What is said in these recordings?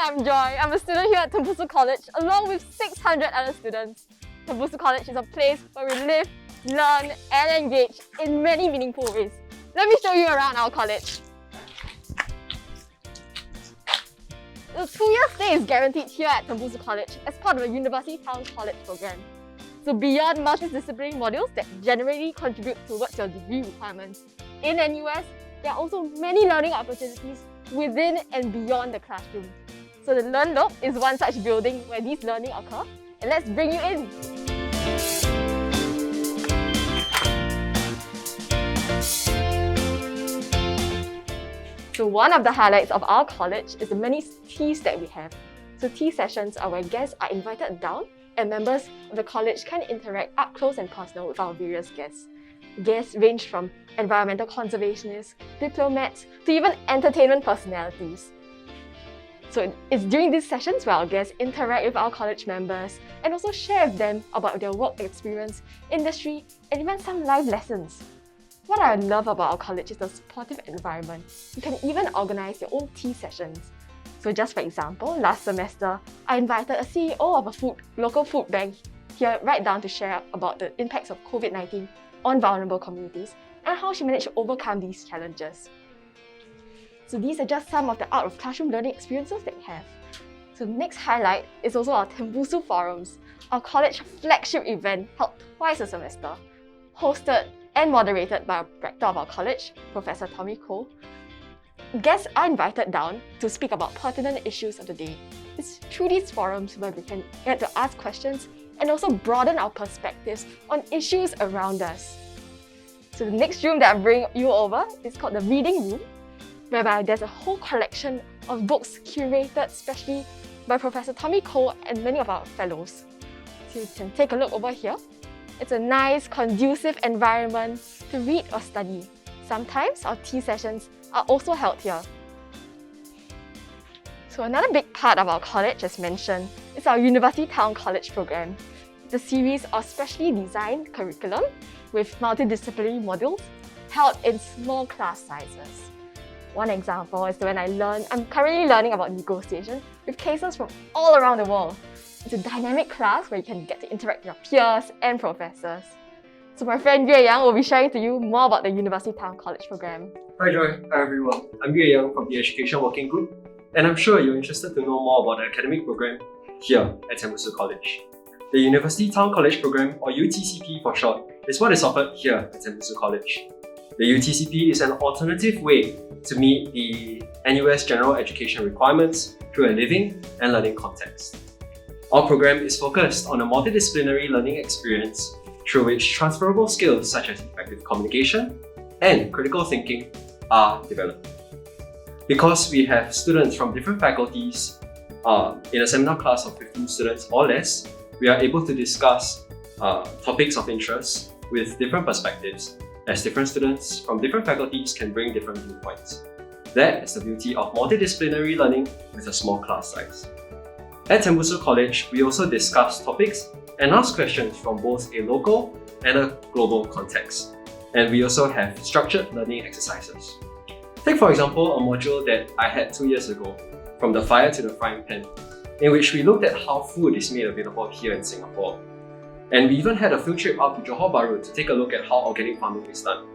I'm Joy. I'm a student here at Tembusu College along with 600 other students. Tembusu College is a place where we live, learn and engage in many meaningful ways. Let me show you around our college. The 2-year stay is guaranteed here at Tembusu College as part of the University Town College program. So beyond multidisciplinary modules that generally contribute towards your degree requirements, in NUS, there are also many learning opportunities within and beyond the classroom. So the Learn Loop is one such building where these learning occur, and let's bring you in. So one of the highlights of our college is the many teas that we have. So tea sessions are where guests are invited down and members of the college can interact up close and personal with our various guests. Guests range from environmental conservationists, diplomats, to even entertainment personalities. So it's during these sessions where our guests interact with our college members and also share with them about their work experience, industry, and even some life lessons. What I love about our college is the supportive environment. You can even organize your own tea sessions. So just for example, last semester, I invited a CEO of a local food bank here right down to share about the impacts of COVID-19 on vulnerable communities and how she managed to overcome these challenges. So these are just some of the out of classroom learning experiences that we have. So the next highlight is also our Tembusu Forums, our college flagship event held twice a semester, hosted and moderated by our rector of our college, Professor Tommy Cole. Guests are invited down to speak about pertinent issues of the day. It's through these forums where we can get to ask questions and also broaden our perspectives on issues around us. So the next room that I bring you over is called the Reading Room, whereby there's a whole collection of books curated specially by Professor Tommy Cole and many of our fellows. So you can take a look over here. It's a nice, conducive environment to read or study. Sometimes our tea sessions are also held here. So another big part of our college, as mentioned, is our University Town College program. It's a series of specially designed curriculum with multidisciplinary modules held in small class sizes. One example is when I'm currently learning about negotiation with cases from all around the world. It's a dynamic class where you can get to interact with your peers and professors. So my friend Yue Yang will be sharing to you more about the University Town College program. Hi Joy, hi everyone. I'm Yue Yang from the Education Working Group, and I'm sure you're interested to know more about the academic program here at Tembusu College. The University Town College program, or UTCP for short, is what is offered here at Tembusu College. The UTCP is an alternative way to meet the NUS general education requirements through a living and learning context. Our program is focused on a multidisciplinary learning experience through which transferable skills such as effective communication and critical thinking are developed. Because we have students from different faculties in a seminar class of 15 students or less, we are able to discuss topics of interest with different perspectives, as different students from different faculties can bring different viewpoints. That is the beauty of multidisciplinary learning with a small class size. At Tembusu College, we also discuss topics and ask questions from both a local and a global context. And we also have structured learning exercises. Take for example a module that I had 2 years ago, From the Fire to the Frying Pan, in which we looked at how food is made available here in Singapore. And we even had a field trip out to Johor Bahru to take a look at how organic farming is done.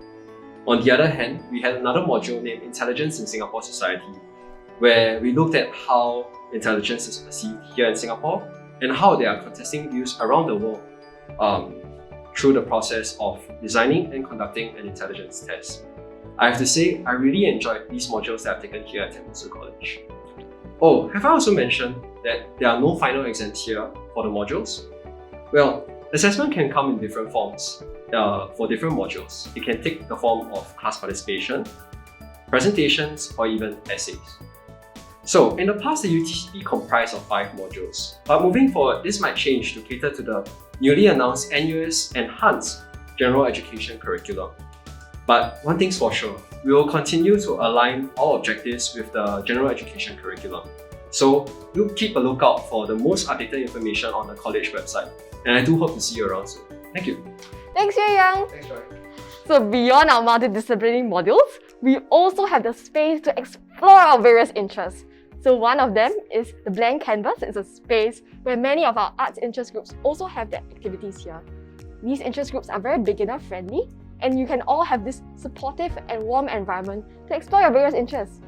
On the other hand, we had another module named Intelligence in Singapore Society, where we looked at how intelligence is perceived here in Singapore and how there are contesting views around the world through the process of designing and conducting an intelligence test. I have to say, I really enjoyed these modules that I've taken here at Tembusu College. Oh, have I also mentioned that there are no final exams here for the modules? Well, assessment can come in different forms for different modules. It can take the form of class participation, presentations, or even essays. So, in the past, the UTCP comprised of 5 modules. But moving forward, this might change to cater to the newly announced NUS Enhanced General Education Curriculum. But one thing's for sure, we will continue to align our objectives with the General Education Curriculum. So, do keep a lookout for the most updated information on the college website. And I do hope to see you around soon. Thank you. Thanks, Yue Yang. Thanks, Joy. So beyond our multidisciplinary modules, we also have the space to explore our various interests. So one of them is the blank canvas. It's a space where many of our arts interest groups also have their activities here. These interest groups are very beginner friendly, and you can all have this supportive and warm environment to explore your various interests.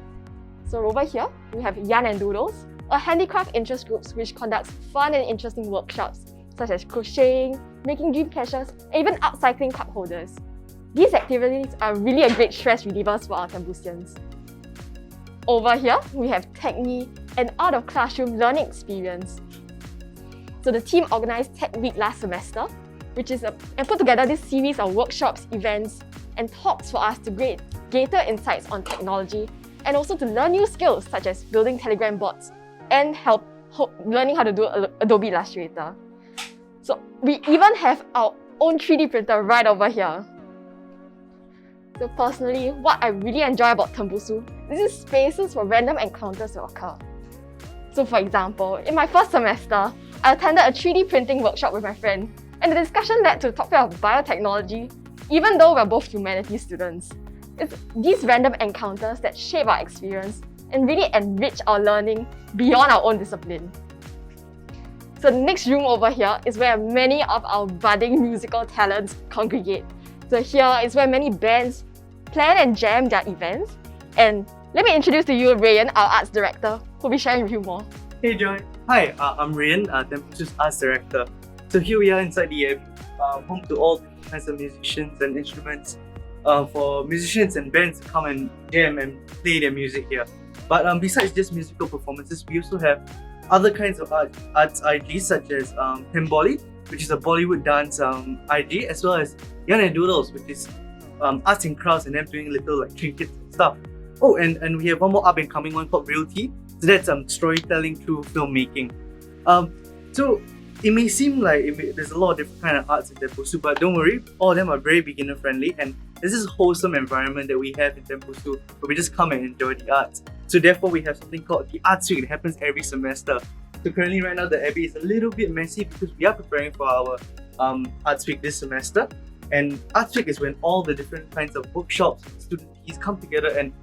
So over here, we have Yarn and Doodles, a handicraft interest group which conducts fun and interesting workshops such as crocheting, making dream catchers, and even upcycling cup holders. These activities are really a great stress relievers for our Tembusians. Over here, we have Techni, an out-of-classroom learning experience. So the team organised Tech Week last semester, and put together this series of workshops, events, and talks for us to gain greater insights on technology, and also to learn new skills such as building Telegram bots and learning how to do Adobe Illustrator. So we even have our own 3D printer right over here. So personally, what I really enjoy about Tembusu is these spaces for random encounters to occur. So for example, in my first semester, I attended a 3D printing workshop with my friend, and the discussion led to the topic of biotechnology, even though we're both humanities students. It's these random encounters that shape our experience and really enrich our learning beyond our own discipline. So the next room over here is where many of our budding musical talents congregate. So here is where many bands plan and jam their events. And let me introduce to you Rayan, our arts director, who will be sharing with you more. Hey Joy. Hi, I'm Rayan, Tembusu's arts director. So here we are inside the Abbey, home to all different kinds of musicians and instruments, for musicians and bands to come and jam and play their music here. But besides just musical performances, we also have other kinds of arts IGs such as Temboli, which is a Bollywood dance IG, as well as Yarn and Doodles, which is arts and crafts and them doing little like trinkets and stuff. Oh, and we have one more up and coming one called Realty. So that's storytelling through filmmaking. So it may seem like there's a lot of different kind of arts in Tembusu, but don't worry, all of them are very beginner friendly, and this is a wholesome environment that we have in Tembusu where we just come and enjoy the arts. So therefore we have something called the Arts Week that happens every semester. So currently right now the Abbey is a little bit messy because we are preparing for our Arts Week this semester. And Arts Week is when all the different kinds of workshops and students come together and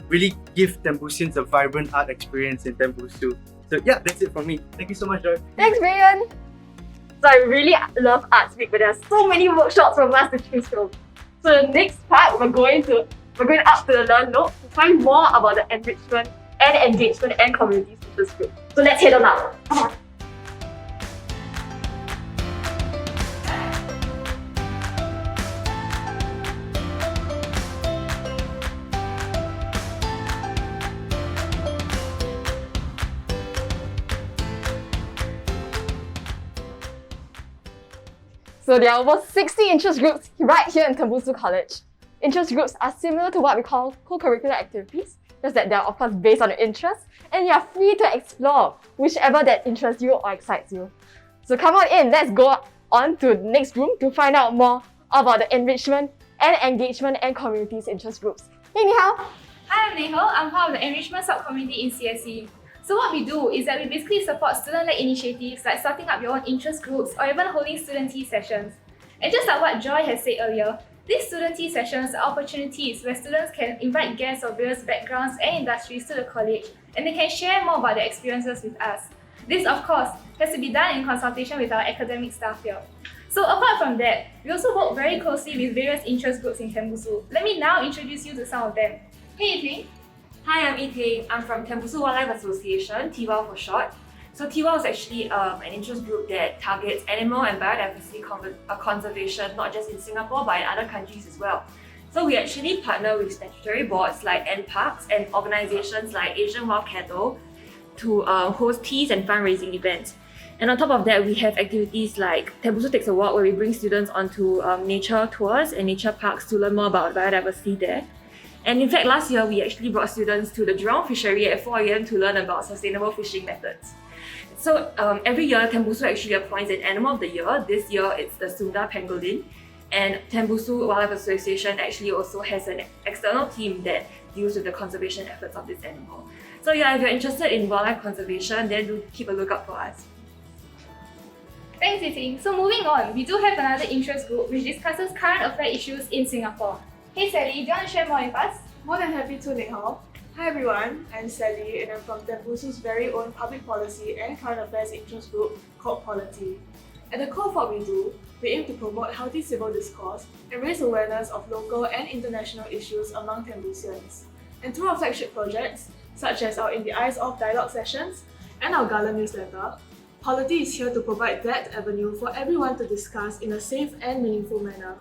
really give Tembusians a vibrant art experience in Tembusu. So yeah, that's it from me. Thank you so much, Joy. Thanks, Rayan! So I really love Arts Week, but there are so many workshops from us to choose from. So the next part, we're going up to the Learn Note to find more about the Enrichment and Engagement and Community Interest Group. So let's head on up. Come on. So there are over 60 interest groups right here in Tembusu College. Interest groups are similar to what we call co-curricular activities, just that they are of course based on your interests, and you are free to explore whichever that interests you or excites you. So come on in, let's go on to the next room to find out more about the Enrichment and Engagement and Communities interest groups. Hey Nihao! Hi, I'm Nehal. I'm part of the Enrichment subcommittee in CSE. So what we do is that we basically support student-led initiatives like starting up your own interest groups or even holding student tea sessions. And just like what Joy has said earlier, these student tea sessions are opportunities where students can invite guests of various backgrounds and industries to the college, and they can share more about their experiences with us. This, of course, has to be done in consultation with our academic staff here. So apart from that, we also work very closely with various interest groups in Tembusu. Let me now introduce you to some of them. Hey Yiping. Hi, I'm Yiping. I'm from Tembusu Wildlife Association, TWAL for short. So TWAL is actually an interest group that targets animal and biodiversity conservation, not just in Singapore but in other countries as well. So we actually partner with statutory boards like NParks and organizations like Asian Wild Cattle to host teas and fundraising events. And on top of that, we have activities like Tembusu Takes a Walk, where we bring students onto nature tours and nature parks to learn more about biodiversity there. And in fact, last year, we actually brought students to the Jurong fishery at 4 AM to learn about sustainable fishing methods. So every year, Tembusu actually appoints an Animal of the Year. This year, it's the Sunda pangolin. And Tembusu Wildlife Association actually also has an external team that deals with the conservation efforts of this animal. So yeah, if you're interested in wildlife conservation, then do keep a lookout for us. Thanks, Yiping. So moving on, we do have another interest group which discusses current affair issues in Singapore. Hey Sally, do you want to share more with us? More than happy to, Nehal. Hi everyone, I'm Sally and I'm from Tembusu's very own public policy and current affairs interest group called Polity. At the core of what we do, we aim to promote healthy civil discourse and raise awareness of local and international issues among Tembusians. And through our flagship projects, such as our In the Eyes of dialogue sessions and our Gala newsletter, Polity is here to provide that avenue for everyone to discuss in a safe and meaningful manner.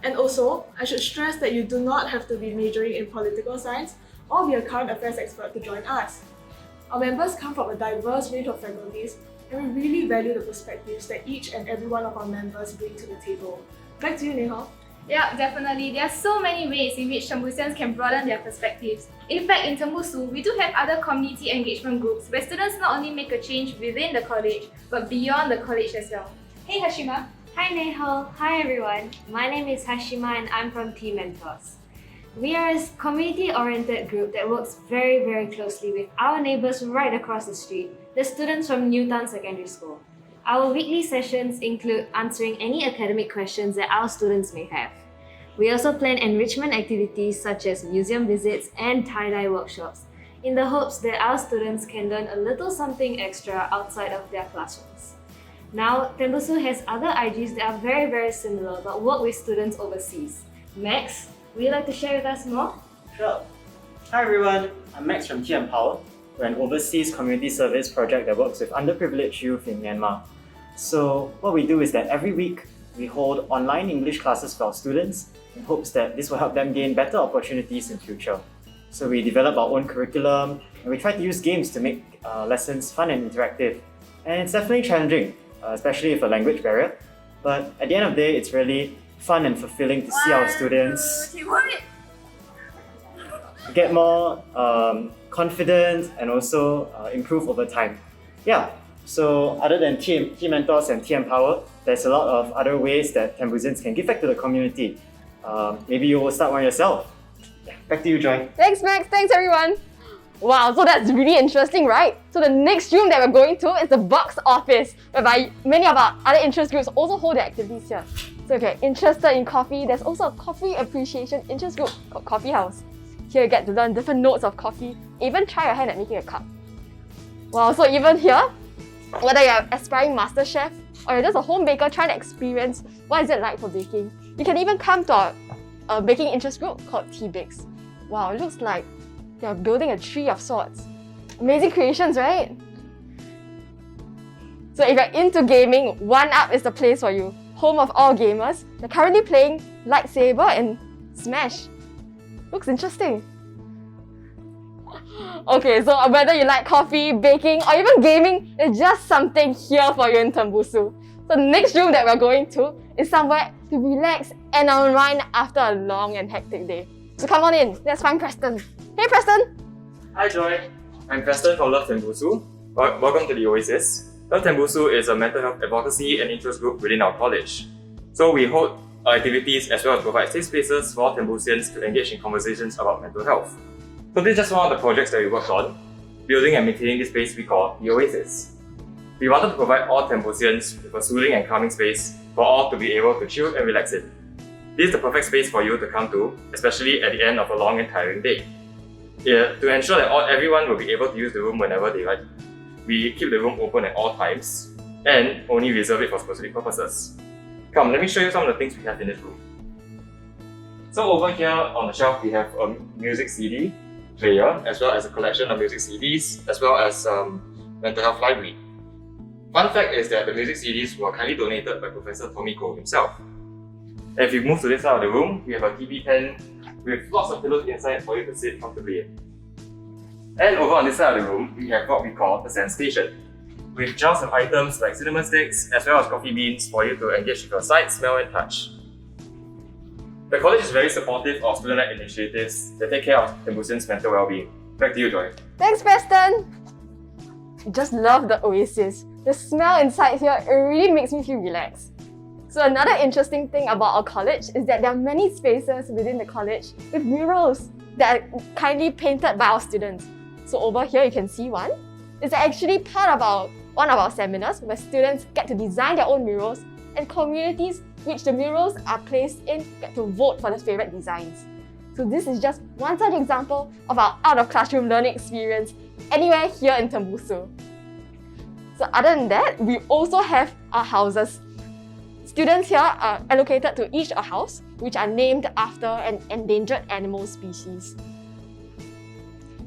And also, I should stress that you do not have to be majoring in political science or be a current affairs expert to join us. Our members come from a diverse range of faculties and we really value the perspectives that each and every one of our members bring to the table. Back to you, Neha. Yeah, definitely. There are so many ways in which Tembusians can broaden their perspectives. In fact, in Tembusu, we do have other community engagement groups where students not only make a change within the college, but beyond the college as well. Hey Hashima! Hi Nehal, hi everyone. My name is Hashima and I'm from Team Mentors. We are a community-oriented group that works very closely with our neighbours right across the street, the students from Newtown Secondary School. Our weekly sessions include answering any academic questions that our students may have. We also plan enrichment activities such as museum visits and tie-dye workshops in the hopes that our students can learn a little something extra outside of their classrooms. Now, Tembusu has other IGs that are very similar but work with students overseas. Max, would you like to share with us more? Sure. Hi everyone, I'm Max from T Empower. We're an overseas community service project that works with underprivileged youth in Myanmar. So what we do is that every week we hold online English classes for our students in hopes that this will help them gain better opportunities in future. So we develop our own curriculum and we try to use games to make lessons fun and interactive. And it's definitely challenging, especially with a language barrier. But at the end of the day, it's really fun and fulfilling to see our students get more confident and also improve over time. Yeah, so other than Team Mentors and Team Empower, there's a lot of other ways that Tembusians can give back to the community. Maybe you will start one yourself. Yeah, back to you, Joy. Thanks, Max. Thanks, everyone. Wow, so that's really interesting, right? So the next room that we're going to is the box office, whereby many of our other interest groups also hold their activities here. So if you're interested in coffee, there's also a coffee appreciation interest group called Coffee House. Here you get to learn different notes of coffee, even try your hand at making a cup. Wow, so even here, whether you're an aspiring master chef or you're just a home baker trying to experience what is it like for baking, you can even come to a baking interest group called Tea Bakes. Wow, it looks like they're building a tree of sorts. Amazing creations, right? So if you're into gaming, One Up is the place for you. Home of all gamers. They're currently playing Lightsaber and Smash. Looks interesting. Okay, so whether you like coffee, baking, or even gaming, there's just something here for you in Tembusu. So the next room that we're going to is somewhere to relax and unwind after a long and hectic day. So come on in, let's find Preston. Hey Preston! Hi Joy, I'm Preston from Love Tembusu. Welcome to the Oasis. Love Tembusu is a mental health advocacy and interest group within our college. So we hold activities as well as provide safe spaces for Tembusians to engage in conversations about mental health. So this is just one of the projects that we worked on, building and maintaining this space we call the Oasis. We wanted to provide all Tembusians with a soothing and calming space for all to be able to chill and relax in. This is the perfect space for you to come to, especially at the end of a long and tiring day. To ensure that everyone will be able to use the room whenever they like, we keep the room open at all times and only reserve it for specific purposes. Come, let me show you some of the things we have in this room. So over here on the shelf, we have a music CD player, as well as a collection of music CDs, as well as mental health library. Fun fact is that the music CDs were kindly donated by Professor Tommy Koh himself. And if you move to this side of the room, we have a TB pen with lots of pillows inside for you to sit comfortably in. And over on this side of the room, we have what we call the Sense Station, with jars of items like cinnamon sticks as well as coffee beans for you to engage with your sight, smell and touch. The college is very supportive of student-led initiatives that take care of Tembusians' mental well-being. Back to you, Joy. Thanks, Preston! I just love the Oasis. The smell inside here, it really makes me feel relaxed. So another interesting thing about our college is that there are many spaces within the college with murals that are kindly painted by our students. So over here you can see one. It's actually part of one of our seminars where students get to design their own murals and communities which the murals are placed in get to vote for their favourite designs. So this is just one such example of our out-of-classroom learning experience anywhere here in Tembusu. So other than that, we also have our houses. Students here are allocated to each a house, which are named after an endangered animal species.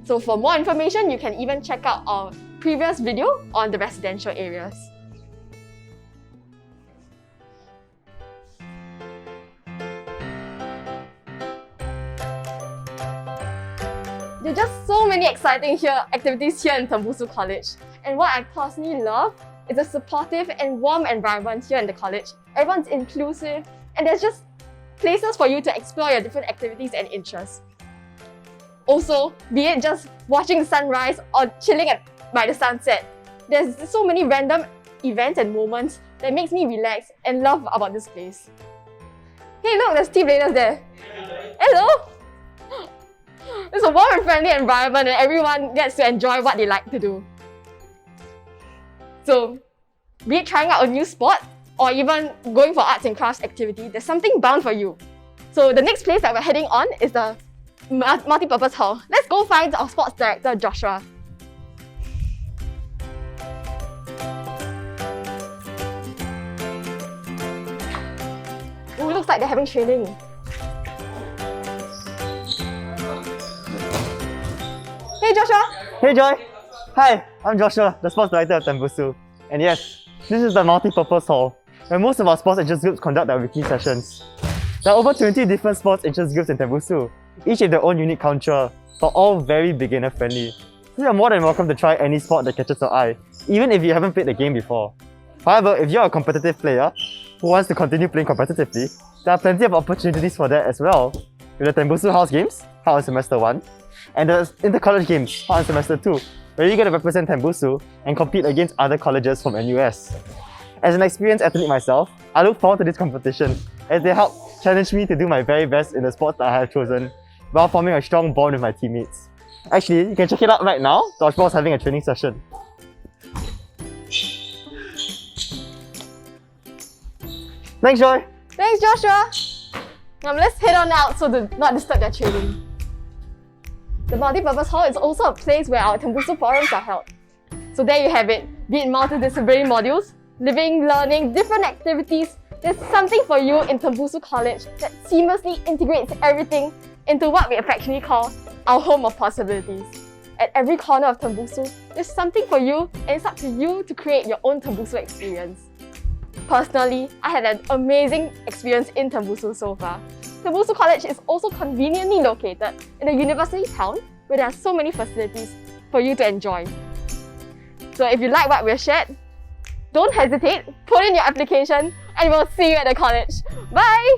So for more information, you can even check out our previous video on the residential areas. There are just so many exciting activities here in Tembusu College. And what I personally love is a supportive and warm environment here in the college. Everyone's inclusive, and there's just places for you to explore your different activities and interests. Also, be it just watching the sunrise or chilling by the sunset, there's so many random events and moments that makes me relax and love about this place. Hey look, there's team leaders there. Hello! It's a warm and friendly environment and everyone gets to enjoy what they like to do. So, be it trying out a new sport or even going for arts and crafts activity, there's something bound for you. So the next place that we're heading on is the multi-purpose hall. Let's go find our sports director, Joshua. Ooh, looks like they're having training. Hey Joshua! Hey Joy! Hi, I'm Joshua, the sports director of Tembusu. And yes, this is the multi-purpose hall, where most of our sports interest groups conduct their weekly sessions. There are over 20 different sports interest groups in Tembusu, each with their own unique culture, but all very beginner friendly. So you're more than welcome to try any sport that catches your eye, even if you haven't played the game before. However, if you're a competitive player who wants to continue playing competitively, there are plenty of opportunities for that as well, with the Tembusu House Games, held in Semester 1, and the Inter-College Games, held in Semester 2, where you get to represent Tembusu and compete against other colleges from NUS. As an experienced athlete myself, I look forward to this competition as they help challenge me to do my very best in the sports that I have chosen, while forming a strong bond with my teammates. Actually, you can check it out right now. Dodgeball is having a training session. Thanks, Joy! Thanks, Joshua! Now let's head on out so to not disturb their training. The multi-purpose hall is also a place where our Tembusu forums are held. So there you have it, be it multidisciplinary modules, living, learning, different activities, there's something for you in Tembusu College that seamlessly integrates everything into what we affectionately call our home of possibilities. At every corner of Tembusu, there's something for you and it's up to you to create your own Tembusu experience. Personally, I had an amazing experience in Tembusu so far. Tembusu College is also conveniently located in a university town where there are so many facilities for you to enjoy. So if you like what we've shared, don't hesitate, put in your application and we'll see you at the college. Bye!